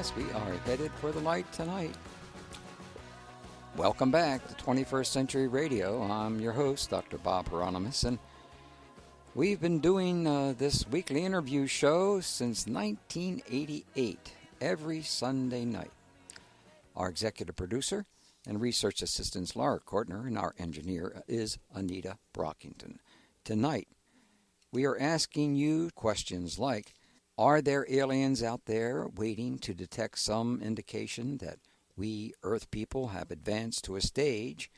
Yes, we are headed for the light tonight. Welcome back to 21st Century Radio. I'm your host, Dr. Bob Hieronimus, and we've been doing this weekly interview show since 1988, every Sunday night. Our executive producer and research assistants, Laura Kortner, and our engineer is Anita Brockington. Tonight, we are asking you questions like, are there aliens out there waiting to detect some indication that we Earth people have advanced to a stage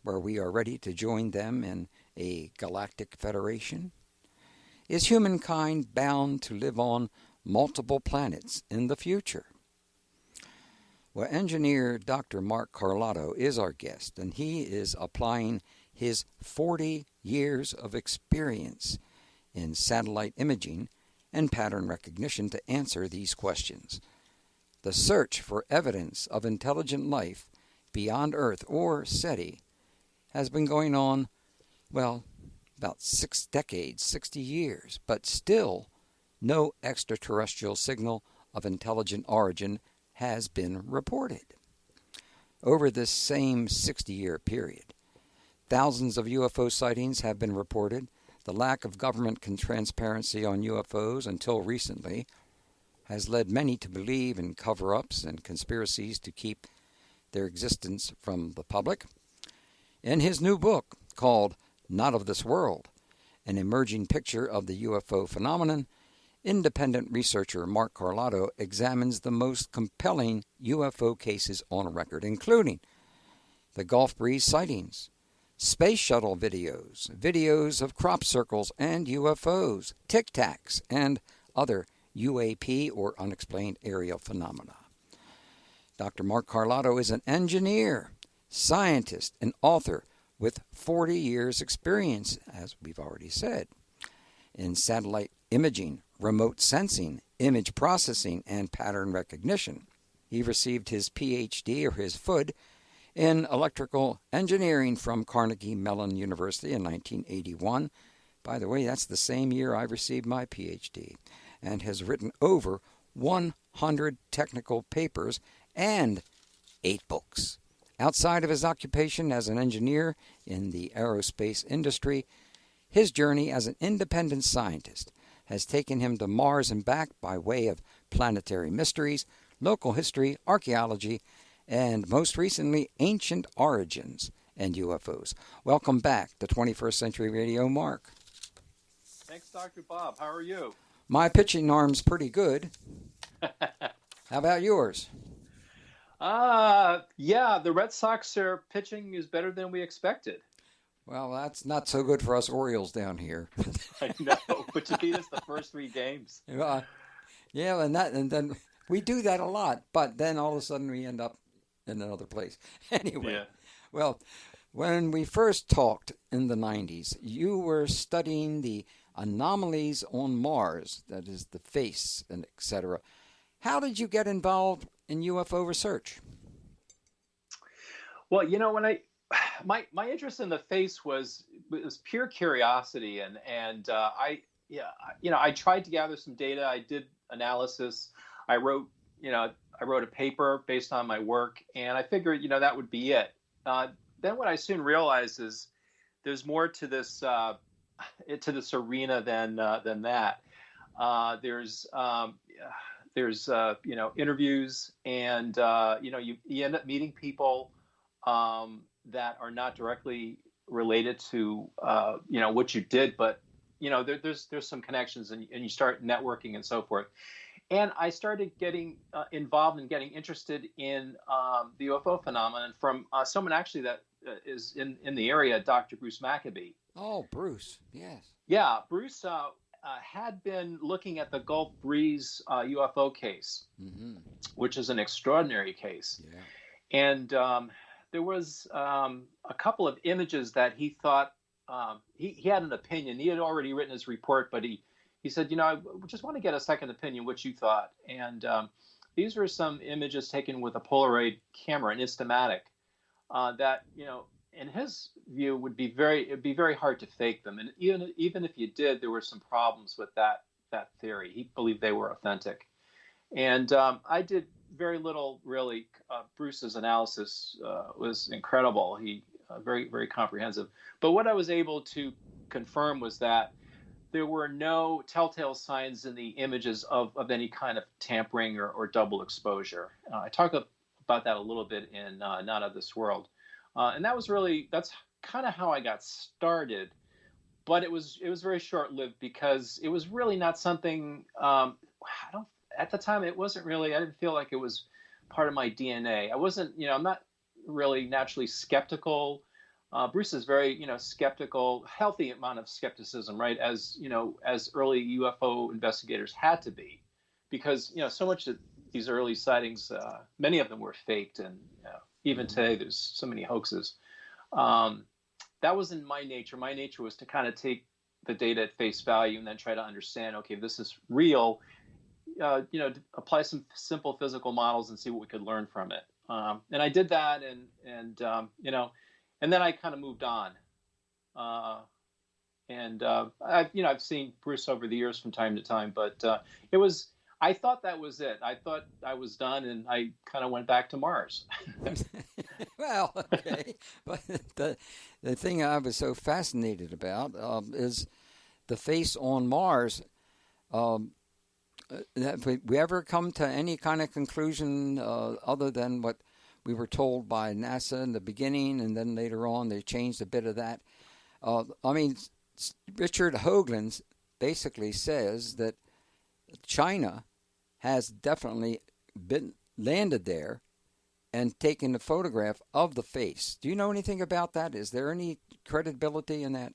where we are ready to join them in a galactic federation? Is humankind bound to live on multiple planets in the future? Well, engineer Dr. Mark Carlotto is our guest, and he is applying his 40 years of experience in satellite imaging and pattern recognition to answer these questions. The search for evidence of intelligent life beyond Earth, or SETI, has been going on, well, about 6 decades, 60 years, but still no extraterrestrial signal of intelligent origin has been reported. Over this same 60-year period, thousands of UFO sightings have been reported. The lack of government transparency on UFOs until recently has led many to believe in cover-ups and conspiracies to keep their existence from the public. In his new book called Not of This World, an emerging picture of the UFO phenomenon, independent researcher Mark Carlotto examines the most compelling UFO cases on record, including the Gulf Breeze sightings, space shuttle videos, videos of crop circles and UFOs, Tic Tacs, and other UAP or unexplained aerial phenomena. Dr. Mark Carlotto is an engineer, scientist, and author with 40 years' experience, as we've already said, in satellite imaging, remote sensing, image processing, and pattern recognition. He received his Ph.D. or his Ph.D. in electrical engineering from Carnegie Mellon University in 1981. By the way, that's the same year I received my Ph.D., and has written over 100 technical papers and 8 books. Outside of his occupation as an engineer in the aerospace industry, his journey as an independent scientist has taken him to Mars and back by way of planetary mysteries, local history, archaeology, and most recently, ancient origins and UFOs. Welcome back to 21st Century Radio, Mark. Thanks, Dr. Bob. How are you? My pitching arm's pretty good. How about yours? Yeah, the Red Sox pitching is better than we expected. Well, that's not so good for us Orioles down here. I know, but you beat us the first 3 games. Yeah, and then we do that a lot, but then all of a sudden we end up in another place. Anyway, Yeah. Well, when we first talked in the 90s, you were studying the anomalies on Mars, that is the face and etc. How did you get involved in UFO research? Well, when my interest in the face was pure curiosity, and I tried to gather some data. I did analysis. I wrote a paper based on my work, and I figured that would be it. Then what I soon realized is there's more to this arena than that. There's interviews, and you end up meeting people that are not directly related to what you did, but there's some connections, and you start networking and so forth. And I started getting involved and getting interested in the UFO phenomenon from someone actually that is in the area, Dr. Bruce Maccabee. Oh, Bruce, yes. Yeah, Bruce had been looking at the Gulf Breeze UFO case, which is an extraordinary case. Yeah. And there was a couple of images that he thought, he had an opinion. He had already written his report, but he said, I just want to get a second opinion, what you thought. And these were some images taken with a Polaroid camera, an Instamatic, that, in his view, it'd be very hard to fake them. And even if you did, there were some problems with that theory. He believed they were authentic. And I did very little really. Bruce's analysis was incredible. He very, very comprehensive. But what I was able to confirm was that there were no telltale signs in the images of any kind of tampering or double exposure. I talk about that a little bit in Not of This World. And that's kind of how I got started. But it was very short-lived because it was really not something, at the time, it wasn't really, I didn't feel like it was part of my DNA. I wasn't, I'm not really naturally skeptical. Bruce is very, skeptical, healthy amount of skepticism, right? As early UFO investigators had to be, because, so much of these early sightings, many of them were faked. And even today, there's so many hoaxes. That wasn't my nature. My nature was to kind of take the data at face value and then try to understand, okay, this is real, apply some simple physical models and see what we could learn from it. And I did that, and then I kind of moved on. I've seen Bruce over the years from time to time, but I thought that was it. I thought I was done, and I kind of went back to Mars. Well, okay. But the thing I was so fascinated about is the face on Mars. Have we ever come to any kind of conclusion other than what we were told by NASA in the beginning, and then later on they changed a bit of that? Richard Hoagland basically says that China has definitely been landed there and taken a photograph of the face. Do you know anything about that? Is there any credibility in that?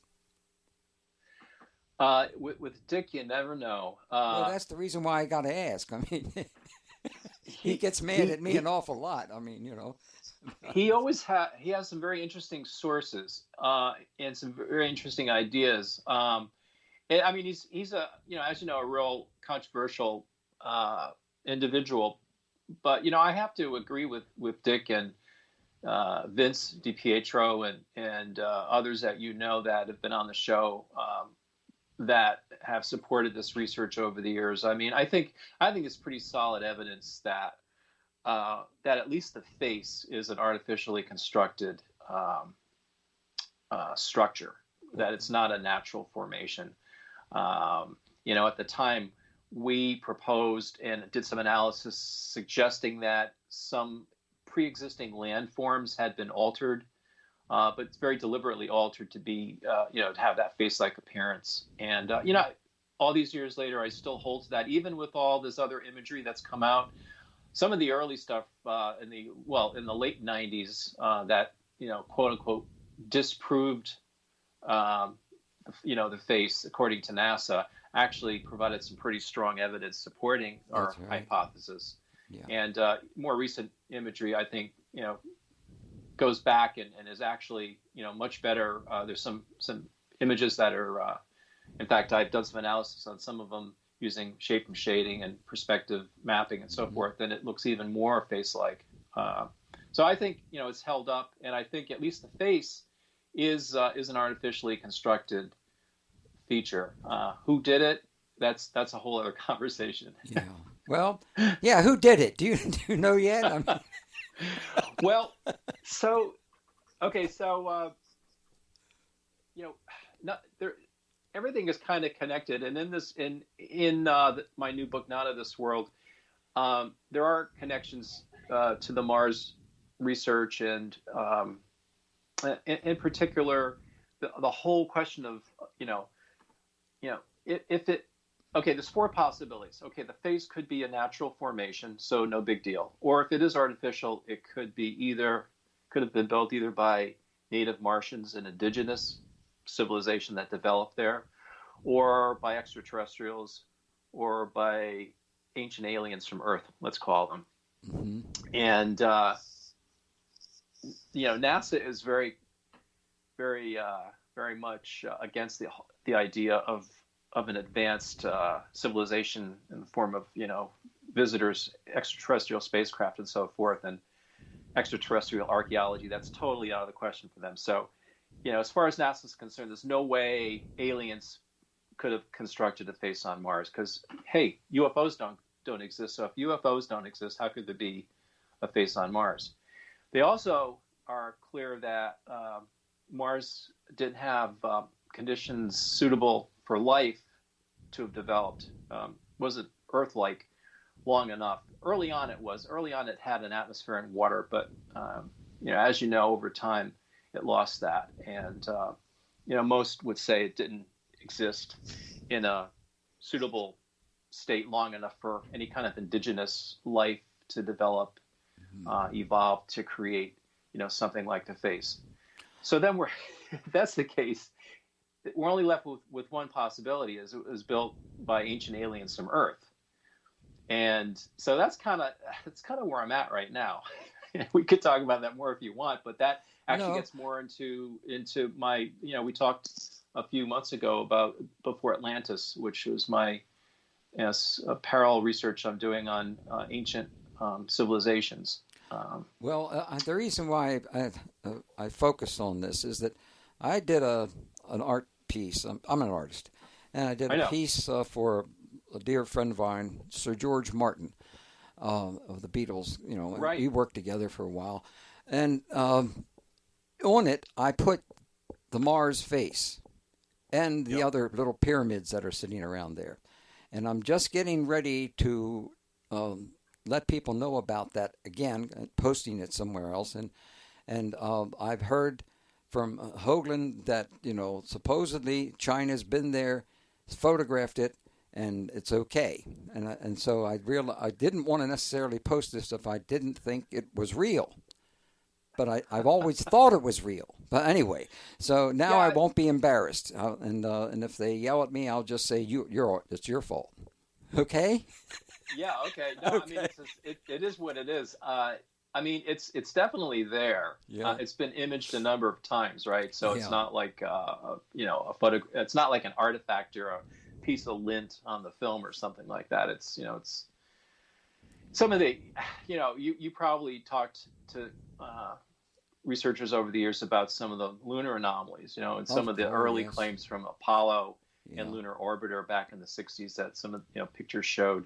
With Dick, you never know. Well, that's the reason why I got to ask. He gets mad at me an awful lot. He has some very interesting sources and some very interesting ideas. He's a as you know, a real controversial individual. But I have to agree with Dick and Vince DiPietro and others that that have been on the show that have supported this research over the years. I think it's pretty solid evidence that at least the face is an artificially constructed structure, that it's not a natural formation. At the time, we proposed and did some analysis suggesting that some pre-existing landforms had been altered, but it's very deliberately altered to be, to have that face-like appearance. And, all these years later, I still hold to that, even with all this other imagery that's come out. Some of the early stuff in the late 90s that, quote unquote, disproved, the face, according to NASA, actually provided some pretty strong evidence supporting our hypothesis. Yeah. And more recent imagery, I think, goes back and is actually, much better. There's some images that are, in fact, I've done some analysis on some of them using shape and shading and perspective mapping and so forth, and it looks even more face-like. So I think, it's held up, and I think at least the face is an artificially constructed feature. Who did it? That's a whole other conversation. Yeah. Well, yeah. Who did it? Do you know yet? Well, everything is kind of connected, and in my new book, Not of This World, there are connections to the Mars research, and in particular, the whole question of if it. Okay, there's four possibilities. Okay, the face could be a natural formation, so no big deal. Or if it is artificial, it could have been built either by native Martians, an indigenous civilization that developed there, or by extraterrestrials, or by ancient aliens from Earth, let's call them. Mm-hmm. And NASA is very, very, very much against the idea of an advanced civilization in the form of, visitors, extraterrestrial spacecraft and so forth, and extraterrestrial archaeology. That's totally out of the question for them. So, as far as NASA is concerned, there's no way aliens could have constructed a face on Mars because, hey, UFOs don't exist. So if UFOs don't exist, how could there be a face on Mars? They also are clear that Mars didn't have conditions suitable for life to have developed. Wasn't Earth-like long enough. Early on, it was. Early on, it had an atmosphere and water, but as you know, over time, it lost that. And most would say it didn't exist in a suitable state long enough for any kind of indigenous life to develop, evolve to create, something like the face. So then if that's the case, we're only left with one possibility: is it was built by ancient aliens from Earth. And so that's kind of where I'm at right now. We could talk about that more if you want, but that actually gets more into my, we talked a few months ago about Before Atlantis, which was my parallel research I'm doing on ancient civilizations. The reason why I focused on this is that I did an art piece. I'm an artist, and I did a piece for a dear friend of mine, Sir George Martin, of the Beatles. We worked together for a while, and on it I put the Mars face and the other little pyramids that are sitting around there, and I'm just getting ready to let people know about that again, posting it somewhere else, and I've heard from Hoagland that supposedly China's been there, photographed it, and it's okay. And so I didn't want to necessarily post this if I didn't think it was real. But I've always thought it was real. But anyway, so now I won't be embarrassed. And if they yell at me, I'll just say it's your fault. Okay? Yeah. Okay. No. Okay. I mean, it is what it is. It's definitely there. Yeah. It's been imaged a number of times, right? So it's not like a photo. It's not like an artifact or a piece of lint on the film or something like that. It's it's some of the you probably talked to researchers over the years about some of the lunar anomalies, and some of the early claims from Apollo and lunar orbiter back in the 60s that some of pictures showed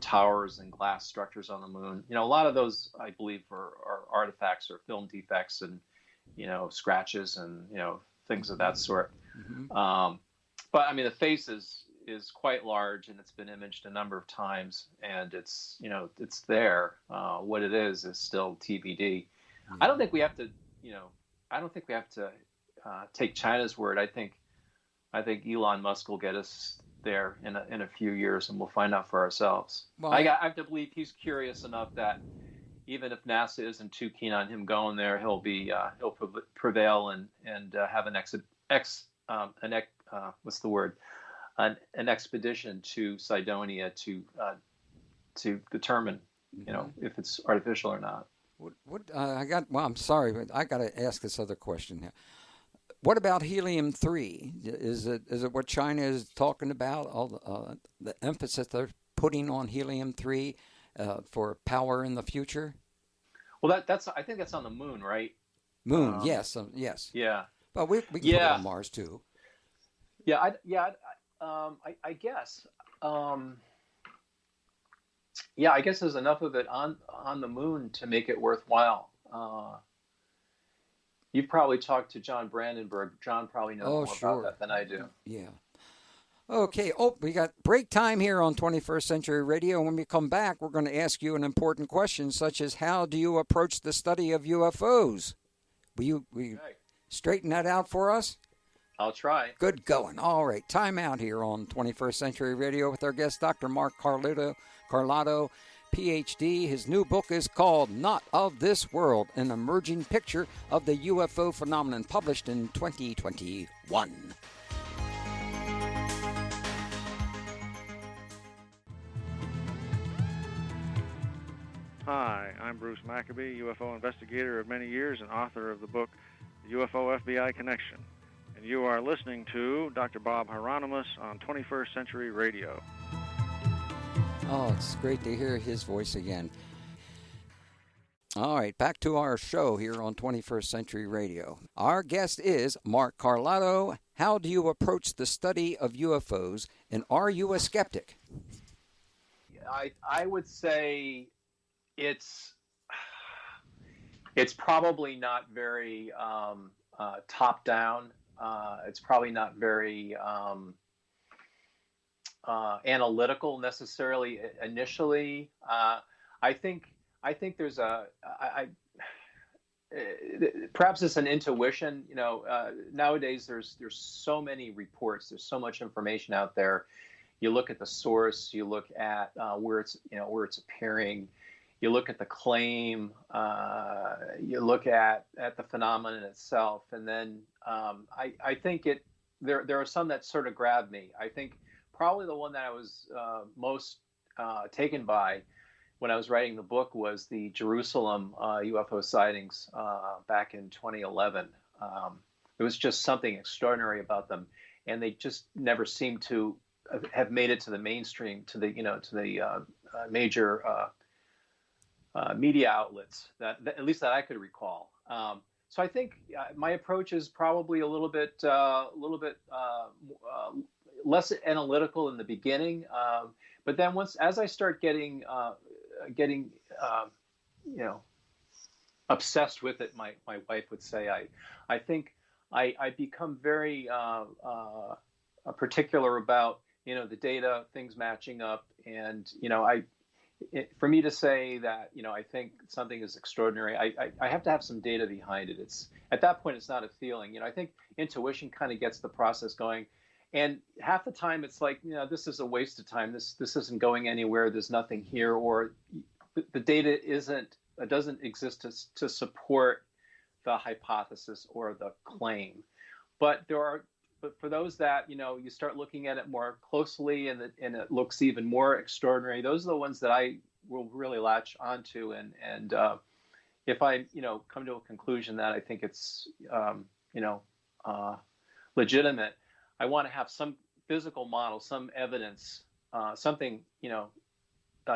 towers and glass structures on the moon. A lot of those, I believe, are artifacts or film defects and scratches and things of that sort. Mm-hmm. But I mean, the face is quite large, and it's been imaged a number of times, and it's it's there. What it is still TBD. Yeah. I don't think we have to take China's word. I think Elon Musk will get us there in a few years, and we'll find out for ourselves. Well, I have to believe he's curious enough that even if NASA isn't too keen on him going there, he'll prevail and have an expedition to Cydonia to determine if it's artificial or not. I'm sorry, but I got to ask this other question here. What about helium-3? Is it what China is talking about? All the emphasis they're putting on helium-3 for power in the future? Well, I think that's on the moon, right? Moon, yes. Yeah. But we can put it on Mars too. Yeah, I guess. I guess there's enough of it on the moon to make it worthwhile. You've probably talked to John Brandenburg. John probably knows more about that than I do. Yeah. Okay. We got break time here on 21st Century Radio. When we come back, we're going to ask you an important question, such as how do you approach the study of UFOs? Will you straighten that out for us? I'll try. Good going. All right. Time out here on 21st Century Radio with our guest, Dr. Mark Carlotto, Ph.D. His new book is called Not of This World, an emerging picture of the UFO phenomenon, published in 2021. Hi, I'm Bruce Maccabee, UFO investigator of many years and author of the book, The UFO FBI Connection. And you are listening to Dr. Bob Hieronimus on 21st Century Radio. Oh, it's great to hear his voice again. All right, back to our show here on 21st Century Radio. Our guest is Mark Carlotto. How do you approach the study of UFOs, and are you a skeptic? I would say it's probably not very top down. It's probably not very analytical necessarily initially. I think there's perhaps it's an intuition. Nowadays there's so many reports, there's so much information out there. You look at the source, you look at where it's appearing, you look at the claim, you look at the phenomenon itself, and then I think there are some that sort of grabbed me. I think probably the one that I was most taken by when I was writing the book was the Jerusalem UFO sightings back in 2011. There was just something extraordinary about them, and they just never seemed to have made it to the mainstream, to the major media outlets that at least that I could recall. So I think my approach is probably a little bit less analytical in the beginning, but then as I start getting obsessed with it, my wife would say, I think I become very particular about the data, things matching up, and for me to say that I think something is extraordinary, I have to have some data behind it. It's at that point it's not a feeling. I think intuition kind of gets the process going, and half the time it's like this is a waste of time. This isn't going anywhere. There's nothing here, or the data doesn't exist to support the hypothesis or the claim. But for those that you start looking at it more closely and it looks even more extraordinary, those are the ones that I will really latch onto. And if I come to a conclusion that I think it's legitimate, I want to have some physical model, some evidence, something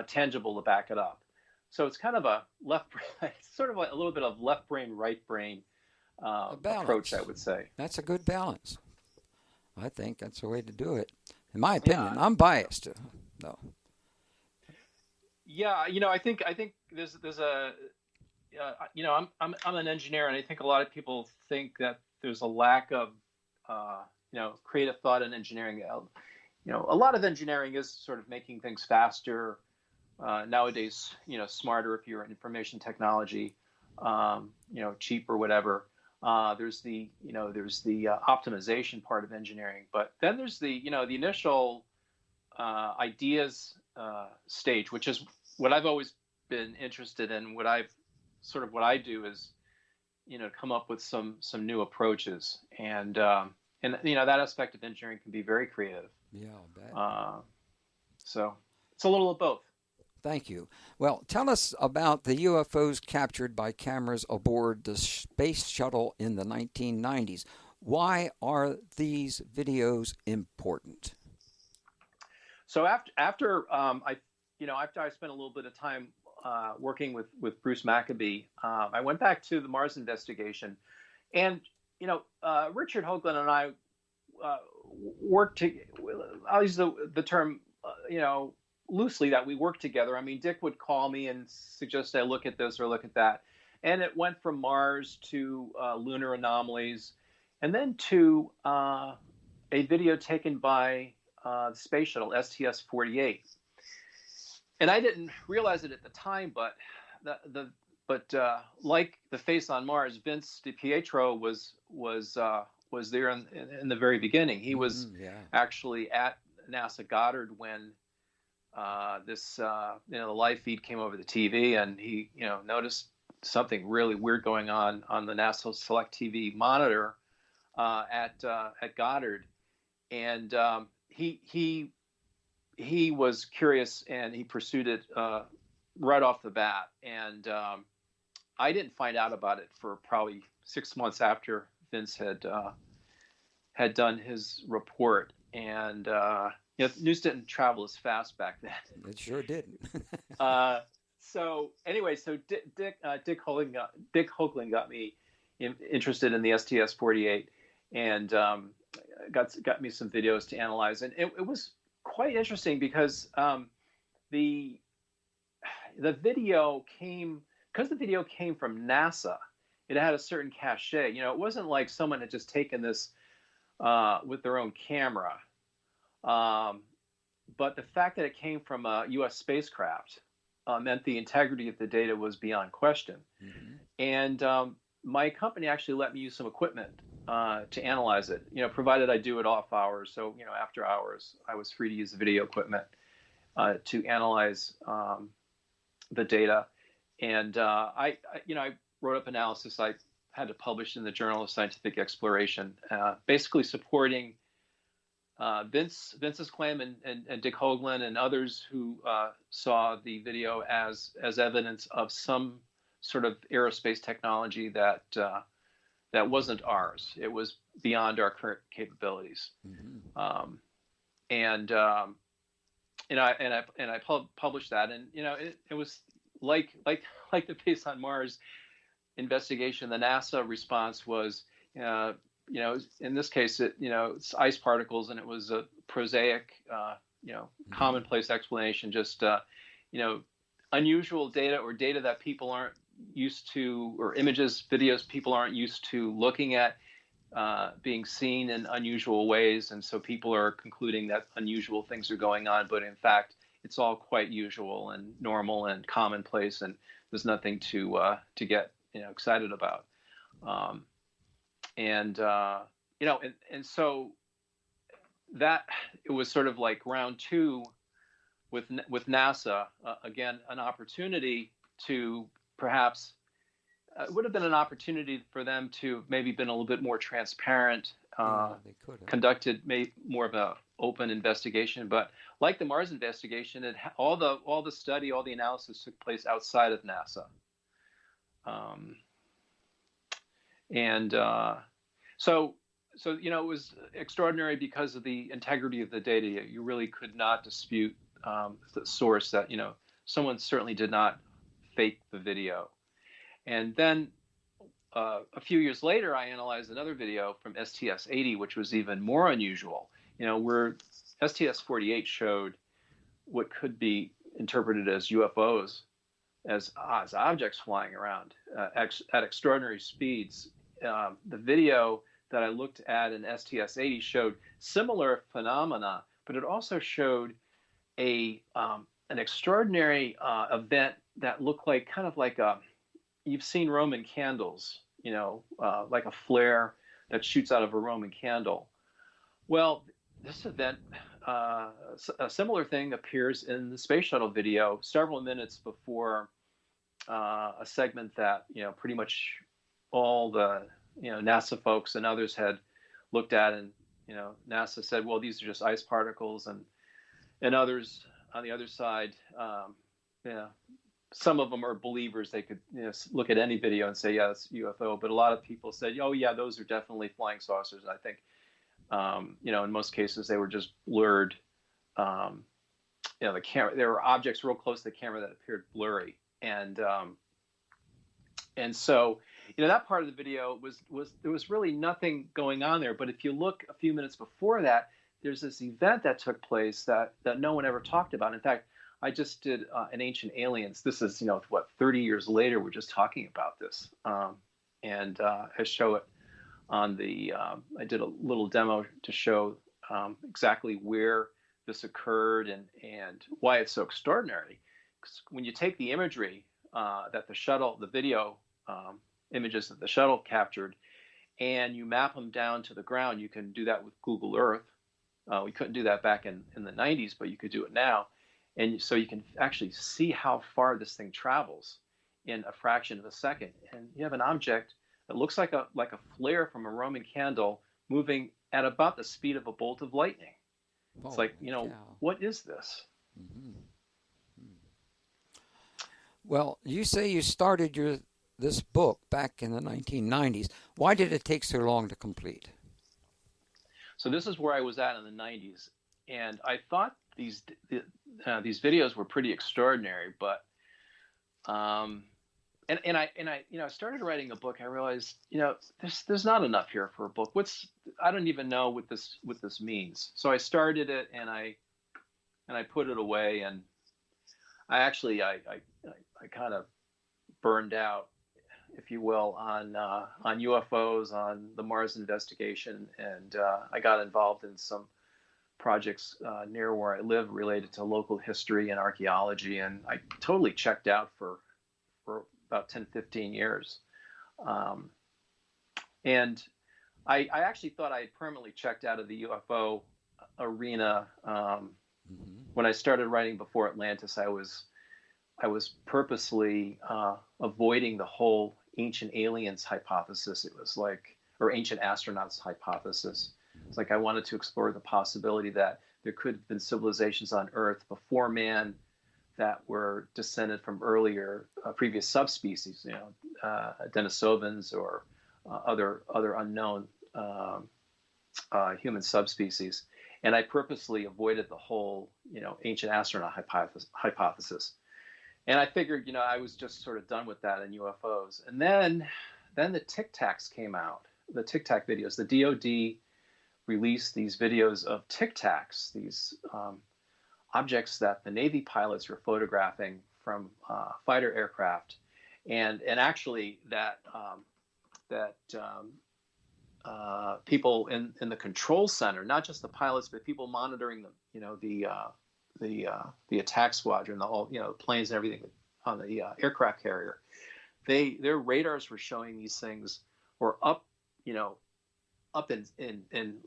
tangible to back it up. So it's kind of a sort of like a little bit of left brain, right brain approach, I would say. That's a good balance. I think that's the way to do it. In my opinion, I'm biased, though. Yeah, I think there's a I'm an engineer, and I think a lot of people think that there's a lack of creative thought in engineering. A lot of engineering is sort of making things faster nowadays. Smarter if you're in information technology, cheap or whatever. There's the optimization part of engineering, but then there's the initial ideas stage, which is what I've always been interested in. What I do is come up with some new approaches, and that aspect of engineering can be very creative. Yeah, I'll bet. So it's a little of both. Thank you. Well, tell us about the UFOs captured by cameras aboard the space shuttle in the 1990s. Why are these videos important? So after I spent a little bit of time working with Bruce Maccabee, I went back to the Mars investigation, and Richard Hoagland and I worked to. I'll use the term loosely, that we worked together. I mean, Dick would call me and suggest I look at this or look at that, and it went from Mars to lunar anomalies, and then to a video taken by the space shuttle STS-48. And I didn't realize it at the time, but like the face on Mars, Vince DiPietro was there in the very beginning. He was actually at NASA Goddard when the live feed came over the TV, and he noticed something really weird going on the NASA Select TV monitor at Goddard, and he was curious, and he pursued it right off the bat. And I didn't find out about it for probably 6 months after Vince had done his report, and news didn't travel as fast back then. It sure didn't. So anyway, Dick Hoagland got me interested in the STS-48, and got me some videos to analyze, and it was quite interesting because the video came, because the video came from NASA, it had a certain cachet. You know, it wasn't like someone had just taken this with their own camera. But the fact that it came from a U.S. spacecraft meant the integrity of the data was beyond question. Mm-hmm. And my company actually let me use some equipment to analyze it, you know, provided I do it off hours. So, you know, after hours, I was free to use the video equipment to analyze the data. And I wrote up analysis I had to publish in the Journal of Scientific Exploration, basically supporting Vince's claim and Dick Hoagland and others who saw the video as evidence of some sort of aerospace technology that wasn't ours. It was beyond our current capabilities. Mm-hmm. And I published that, and you know, it was like the Base on Mars investigation. The NASA response was, you know, in this case, it's ice particles, and it was a prosaic, mm-hmm. commonplace explanation, just unusual data, or data that people aren't used to, or images, videos people aren't used to looking at, being seen in unusual ways, and so people are concluding that unusual things are going on, but in fact, it's all quite usual and normal and commonplace, and there's nothing to get excited about. And so that it was sort of like round two with NASA, again, an opportunity to perhaps, it would have been an opportunity for them to maybe been a little bit more transparent, they could have conducted more of a open investigation. But like the Mars investigation, all the study, all the analysis took place outside of NASA. So it was extraordinary because of the integrity of the data. You really could not dispute the source, that someone certainly did not fake the video. And then a few years later, I analyzed another video from STS-80, which was even more unusual. Where STS-48 showed what could be interpreted as UFOs, as objects flying around at extraordinary speeds. The video that I looked at in STS-80 showed similar phenomena, but it also showed an extraordinary event that looked like you've seen Roman candles, like a flare that shoots out of a Roman candle. Well, this event, a similar thing appears in the space shuttle video several minutes before a segment that pretty much all the NASA folks and others had looked at, and NASA said, well, these are just ice particles, and others on the other side, some of them are believers. They could look at any video and say, yeah, it's UFO. But a lot of people said, oh yeah, those are definitely flying saucers. And I think in most cases they were just blurred. The camera, there were objects real close to the camera that appeared blurry, and so that part of the video was there was really nothing going on there. But if you look a few minutes before that, there's this event that took place that no one ever talked about. In fact, I just did an Ancient Aliens. This is 30 years later, we're just talking about this, and I show it on the. I did a little demo to show exactly where this occurred and why it's so extraordinary. 'Cause when you take the imagery that the video images that the shuttle captured, and you map them down to the ground, you can do that with Google Earth. We couldn't do that back in the 90s, but you could do it now. And so you can actually see how far this thing travels in a fraction of a second. And you have an object that looks like a flare from a Roman candle moving at about the speed of a bolt of lightning. It's what is this? Mm-hmm. Well, you say you started this book back in the 1990s. Why did it take so long to complete? So this is where I was at in the 90s, and I thought these videos were pretty extraordinary, but I started writing a book. I realized there's not enough here for a book. I don't even know what this means. So I started it, and I put it away, and I kind of burned out, if you will, on UFOs, on the Mars investigation, and I got involved in some projects near where I live related to local history and archaeology, and I totally checked out for about 10, 15 years. And I actually thought I had permanently checked out of the UFO arena. When I started writing before Atlantis, I was purposely avoiding the whole ancient aliens hypothesis. It was like, or ancient astronauts hypothesis. It's like I wanted to explore the possibility that there could have been civilizations on Earth before man that were descended from earlier previous subspecies, Denisovans or other unknown human subspecies. And I purposely avoided the whole, ancient astronaut hypothesis. And I figured, I was just sort of done with that in UFOs. And then the Tic Tacs came out, the Tic Tac videos. The DoD released these videos of Tic Tacs, these objects that the Navy pilots were photographing from fighter aircraft, and actually that people in the control center, not just the pilots, but people monitoring the attack squadron, the whole planes and everything on the aircraft carrier, their radars were showing these things were up in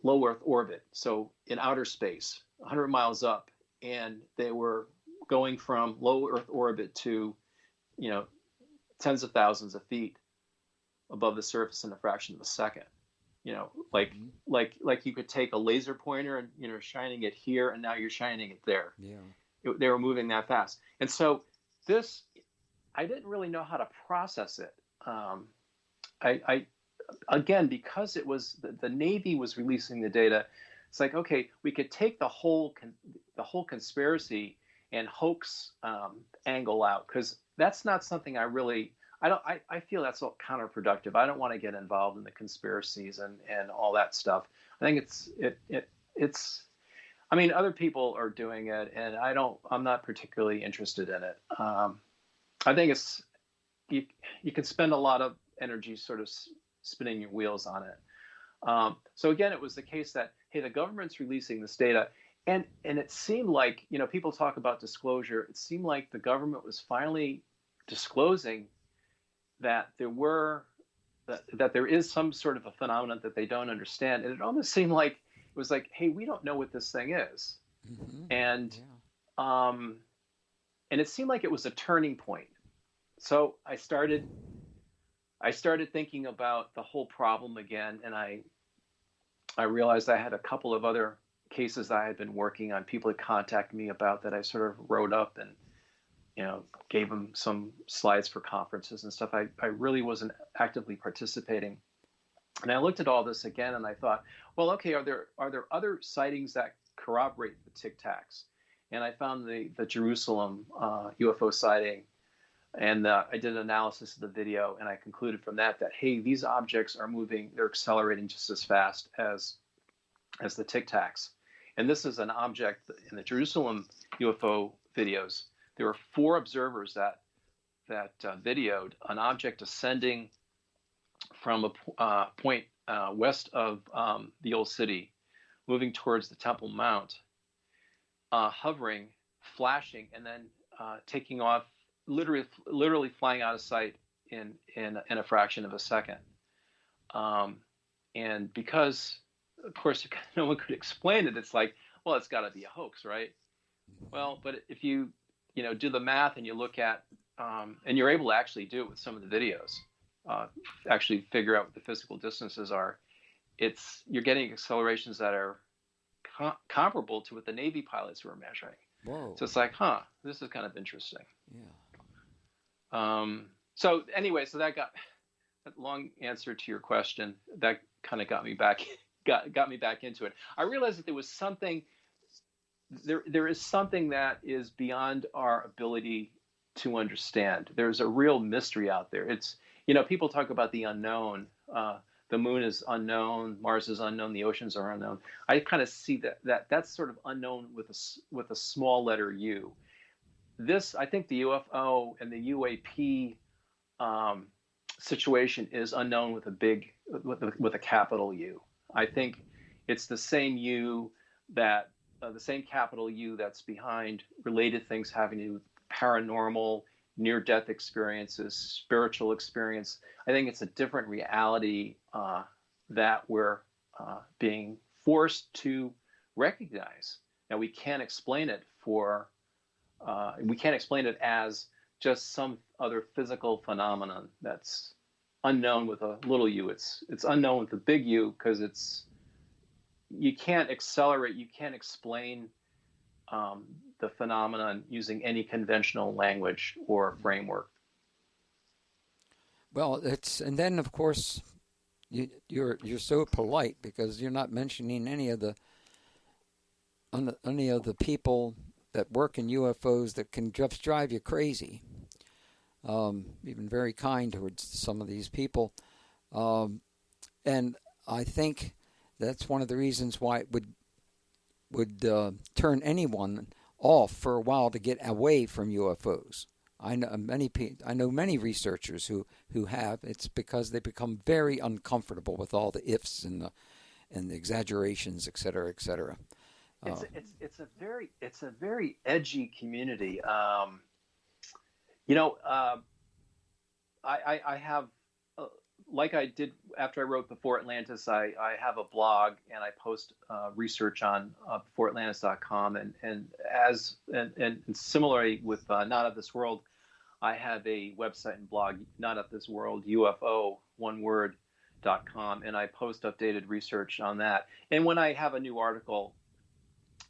low Earth orbit, so in outer space, 100 miles up, and they were going from low Earth orbit to tens of thousands of feet above the surface in a fraction of a second. Like you could take a laser pointer and shining it here, and now you're shining it there. Yeah, they were moving that fast, and so this, I didn't really know how to process it. I again, because it was the Navy was releasing the data. It's like, okay, we could take the whole conspiracy and hoax angle out, because that's not something I feel that's all counterproductive. I don't want to get involved in the conspiracies and all that stuff. I think it's I mean, other people are doing it, and I'm not particularly interested in it. I think you can spend a lot of energy sort of spinning your wheels on it. So again, it was the case that, hey, the government's releasing this data, and it seemed like, people talk about disclosure. It seemed like the government was finally disclosing that there is some sort of a phenomenon that they don't understand, and it almost seemed like it was like, hey, we don't know what this thing is, and it seemed like it was a turning point. So I started thinking about the whole problem again, and I realized I had a couple of other cases that I had been working on. People had contacted me about that. I sort of wrote up and gave them some slides for conferences and stuff. I really wasn't actively participating. And I looked at all this again, and I thought, well, okay, are there other sightings that corroborate the Tic Tacs? And I found the Jerusalem UFO sighting, and I did an analysis of the video, and I concluded from that, hey, these objects are moving, they're accelerating just as fast as the Tic Tacs. And this is an object in the Jerusalem UFO videos. There were 4 observers that videoed an object ascending from a point west of the old city, moving towards the Temple Mount, hovering, flashing, and then taking off, literally flying out of sight in a fraction of a second. And because, of course, no one could explain it, it's like, well, it's got to be a hoax, right? Well, but if you do the math and you look at, and you're able to actually do it with some of the videos, actually figure out what the physical distances are, you're getting accelerations that are comparable to what the Navy pilots were measuring. Whoa. So it's like, this is kind of interesting. Yeah. So anyway, so that long answer to your question, that kind of got me back into it. I realized that there was something, there is something that is beyond our ability to understand. There's a real mystery out there. It's, people talk about the unknown. The moon is unknown, Mars is unknown, the oceans are unknown. I kind of see that's sort of unknown with a small letter U. I think the UFO and the UAP situation is unknown with a capital U. I think it's the same U that the same capital U that's behind related things having to do with paranormal, near-death experiences, spiritual experience. I think it's a different reality that we're being forced to recognize. Now we can't explain it as just some other physical phenomenon that's unknown with a little u. It's unknown with a big U because you can't explain the phenomenon using any conventional language or framework. Well, and then of course you're so polite because you're not mentioning any of the people that work in UFOs that can just drive you crazy. You've been very kind towards some of these people, and I think that's one of the reasons why it would turn anyone off for a while to get away from UFOs. I know many researchers who have. It's because they become very uncomfortable with all the ifs and the exaggerations, et cetera, et cetera. It's a very edgy community. I have, like I did after I wrote Before Atlantis, I have a blog and I post research on beforeatlantis.com, and similarly with Not of This World, I have a website and blog, Not of This World, UFO, one word, .com, and I post updated research on that. And when I have a new article,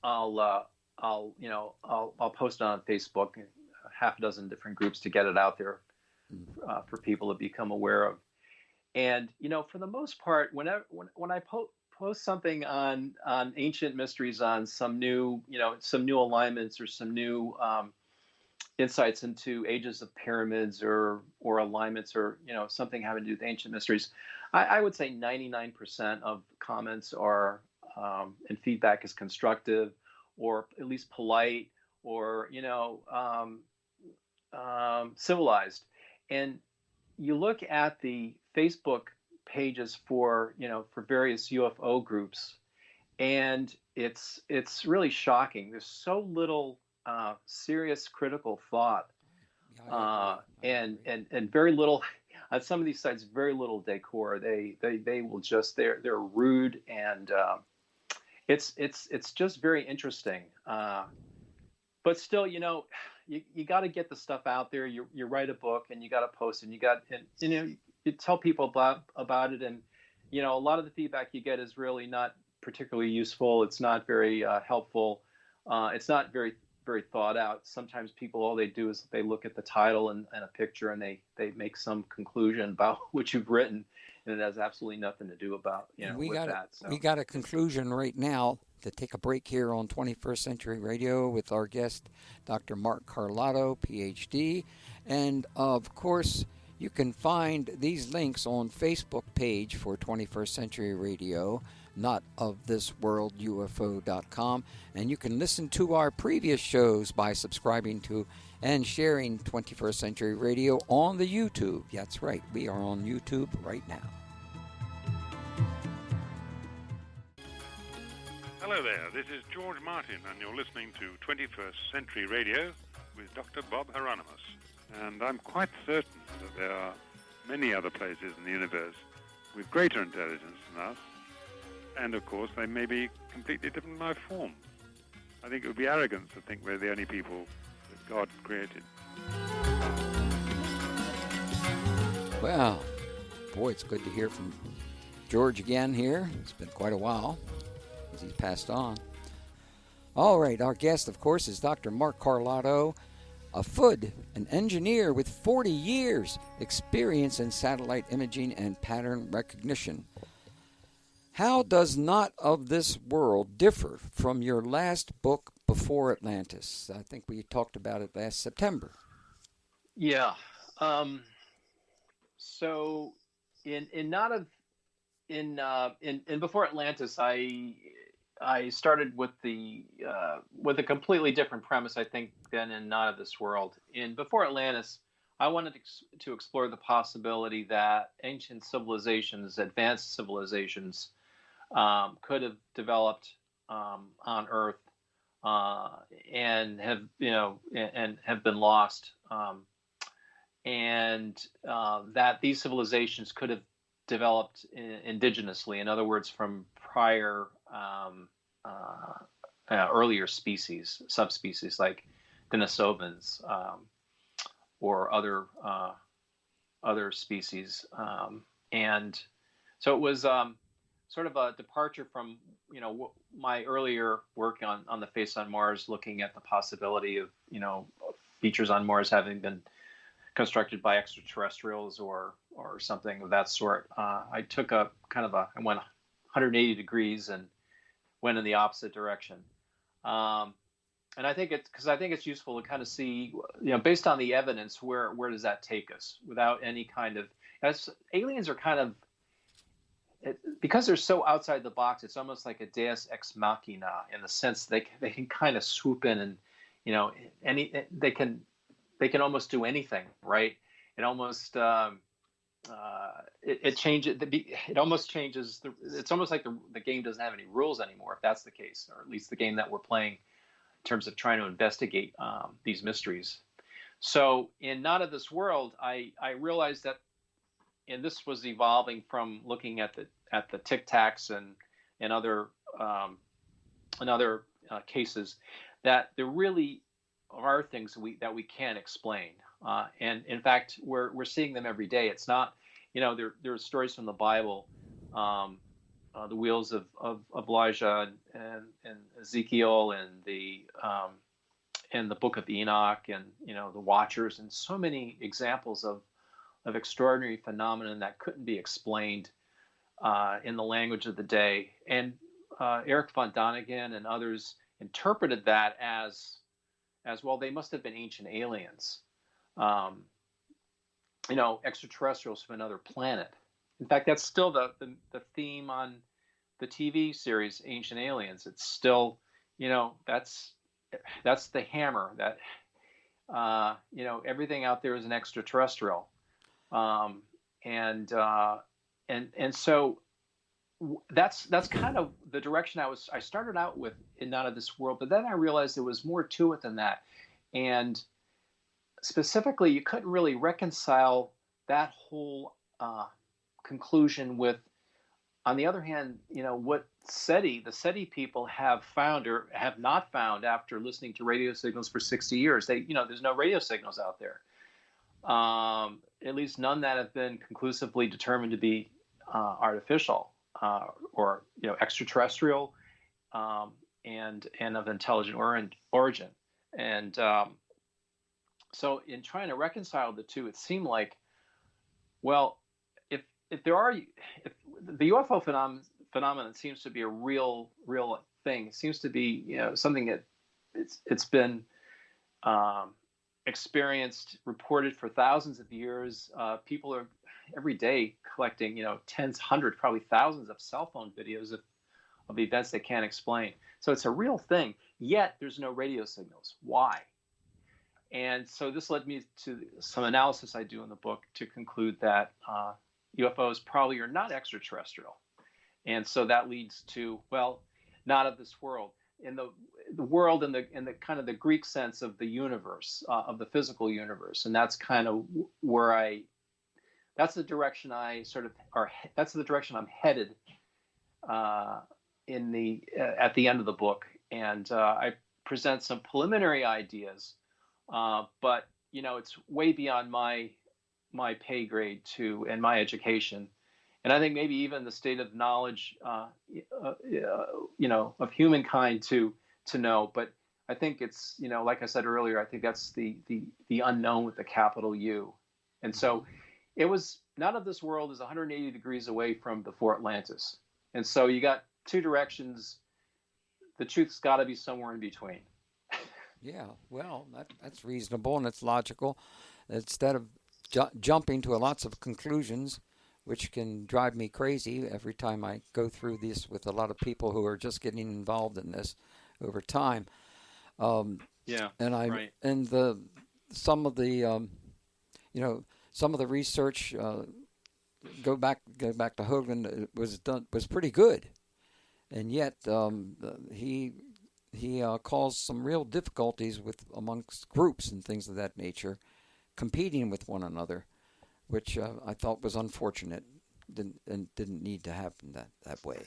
I'll post it on Facebook, half a dozen different groups to get it out there for people to become aware of. And for the most part, when I post something on ancient mysteries, on some new alignments or some new insights into ages of pyramids or alignments or something having to do with ancient mysteries, I would say 99% of comments are and feedback is constructive, or at least polite, or civilized. And you look at the Facebook pages for various UFO groups, and it's really shocking. There's so little serious critical thought, and very little on some of these sites. Very little decor. They will just they're rude, and it's just very interesting. But still, you got to get the stuff out there. You write a book and you got to post it. And you tell people about it, and a lot of the feedback you get is really not particularly useful. It's not very helpful. It's not very thought out. Sometimes people, all they do is they look at the title and a picture, and they make some conclusion about what you've written, and it has absolutely nothing to do about that. So. We got a conclusion right now to take a break here on 21st Century Radio with our guest, Dr. Mark Carlotto, Ph.D. And, of course, you can find these links on Facebook page for 21st Century Radio, Not of This World, UFO.com. And you can listen to our previous shows by subscribing to and sharing 21st Century Radio on the YouTube. That's right, we are on YouTube right now. Hello there, this is George Martin, and you're listening to 21st Century Radio with Dr. Bob Hieronimus. And I'm quite certain that there are many other places in the universe with greater intelligence than us, and of course they may be completely different life forms. I think it would be arrogance to think we're the only people that God created. Well, boy, it's good to hear from George again here. It's been quite a while as he's passed on. All right, our guest, of course, is Dr. Mark Carlotto, a FUD, an engineer with 40 years experience in satellite imaging and pattern recognition. How does Not of This World differ from your last book, Before Atlantis? I think we talked about it last September. Yeah. So in Before Atlantis, I I started with a completely different premise, I think, than in Not of This World. In Before Atlantis, I wanted to explore the possibility that ancient civilizations, advanced civilizations, could have developed on Earth and have been lost, and that these civilizations could have developed indigenously. In other words, from prior earlier species, subspecies like Denisovans or other species, and so it was sort of a departure from my earlier work on the face on Mars, looking at the possibility of features on Mars having been constructed by extraterrestrials or something of that sort. I took I went 180 degrees and went in the opposite direction. And I think it's useful to kind of see, based on the evidence, where does that take us without any kind of, as aliens are kind of, because they're so outside the box, it's almost like a deus ex machina in the sense they can kind of swoop in and, they can almost do anything, right? It almost it changes. It almost changes. It's almost like the game doesn't have any rules anymore, if that's the case, or at least the game that we're playing in terms of trying to investigate these mysteries. So in Not of This World, I realized that, and this was evolving from looking at the Tic Tacs and other cases, that there really are things that we can't explain, and in fact we're seeing them every day. It's not, there are stories from the Bible, the wheels of Elijah and Ezekiel and the Book of Enoch and the Watchers, and so many examples of extraordinary phenomenon that couldn't be explained in the language of the day. And Eric von Däniken and others interpreted that as well. They must have been ancient aliens, extraterrestrials from another planet. In fact, that's still the theme on the TV series Ancient Aliens. It's still, that's the hammer that everything out there is an extraterrestrial, and so that's kind of the direction I started out with in Not of This World, but then I realized there was more to it than that. And specifically, you couldn't really reconcile that whole conclusion with, on the other hand, what the SETI people have found or have not found after listening to radio signals for 60 years. There's no radio signals out there, at least none that have been conclusively determined to be artificial. Or extraterrestrial, and of intelligent origin, and so in trying to reconcile the two, it seemed like, well, if the UFO phenomenon seems to be a real thing, it seems to be something that it's been experienced, reported for thousands of years. People are every day collecting, tens, hundreds, probably thousands of cell phone videos of events they can't explain. So it's a real thing, yet there's no radio signals. Why? And so this led me to some analysis I do in the book to conclude that UFOs probably are not extraterrestrial. And so that leads to, well, not of this world. In the world in the kind of the Greek sense of the universe, of the physical universe. And that's kind of where that's the direction that's the direction I'm headed at the end of the book. And I present some preliminary ideas, but it's way beyond my pay grade and my education. And I think maybe even the state of knowledge, of humankind to know. But I think it's, like I said earlier, I think that's the unknown with the capital U. And so it was, Not of This World is 180 degrees away from Before Atlantis. And so you got two directions. The truth's got to be somewhere in between. Yeah, well, that's reasonable and it's logical. Instead of jumping to lots of conclusions, which can drive me crazy every time I go through this with a lot of people who are just getting involved in this over time. And I right. and the some of the some of the research go back to Hogan was pretty good, and yet he caused some real difficulties amongst groups and things of that nature, competing with one another, which I thought was unfortunate. Didn't need to happen that way.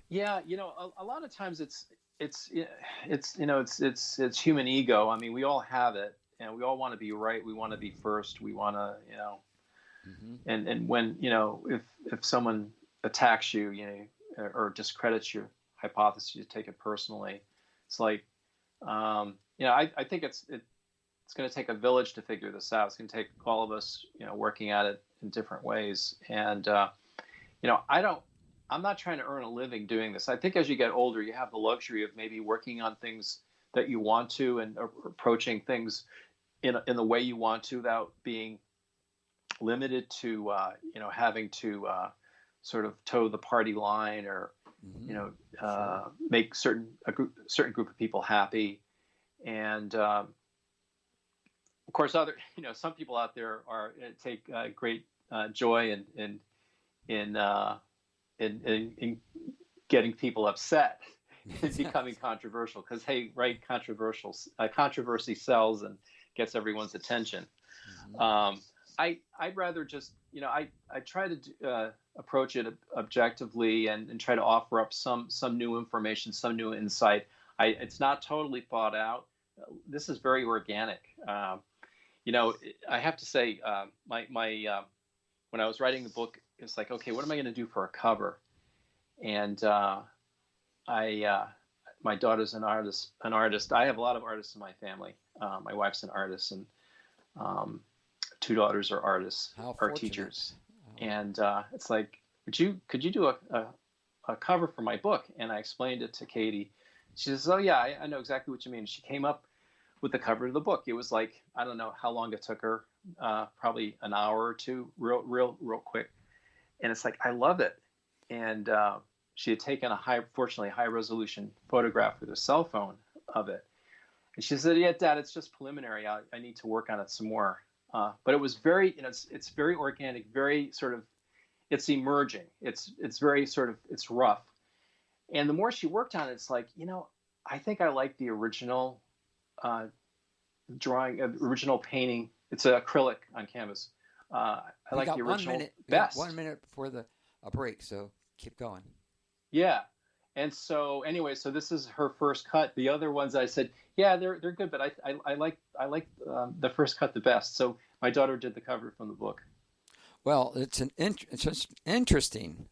Yeah, a lot of times it's human ego. I mean, we all have it, and we all want to be right. We want to be first. We want to, and when if someone attacks you, or discredits your hypothesis, you take it personally. It's like, I think it's going to take a village to figure this out. It's going to take all of us, working at it in different ways. And, I'm not trying to earn a living doing this. I think as you get older, you have the luxury of maybe working on things that you want to and approaching things in the way you want to without being limited to, having to sort of toe the party line or, make a certain group of people happy. And, of course, some people out there take great joy in getting people upset and becoming controversial because, hey, right, controversy sells and gets everyone's attention. I'd rather just, I try to approach it objectively and try to offer up some new information, some new insight. It's not totally thought out. This is very organic. I have to say, my when I was writing the book, it's like, okay, what am I going to do for a cover? And my daughter's an artist. I have a lot of artists in my family. My wife's an artist, and 2 daughters are artists, art teachers. And it's like, could you do a cover for my book? And I explained it to Katie. She says, oh yeah, I know exactly what you mean. She came up with the cover of the book. It was like, I don't know how long it took her, probably an hour or two, real quick. And it's like, I love it. And she had taken fortunately high resolution photograph with her cell phone of it. And she said, yeah, Dad, it's just preliminary. I need to work on it some more. But it was very, it's very organic, very sort of, it's emerging. It's very sort of, it's rough. And the more she worked on it, it's like, I think I like the original drawing, original painting. It's an acrylic on canvas. I like the original best. 1 minute before a break, so keep going. Yeah. And so anyway, so this is her first cut. The other ones I said, yeah, they're good, but I like the first cut the best. So my daughter did the cover from the book. Well, it's just interesting.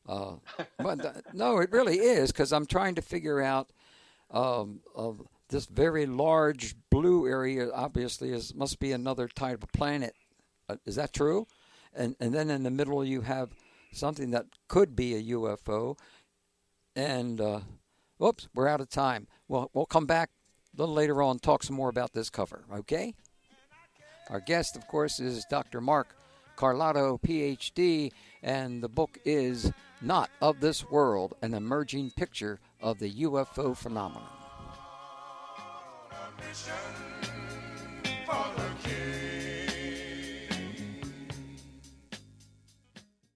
But no, it really is, because I'm trying to figure out of this very large blue area. Obviously, must be another type of planet. Is that true? And then in the middle you have something that could be a UFO. And whoops, we're out of time. Well, we'll come back a little later on and talk some more about this cover. Okay. Our guest, of course, is Dr. Mark Carlotto, Ph.D., and the book is Not of This World, an emerging picture of the UFO phenomenon. For the king.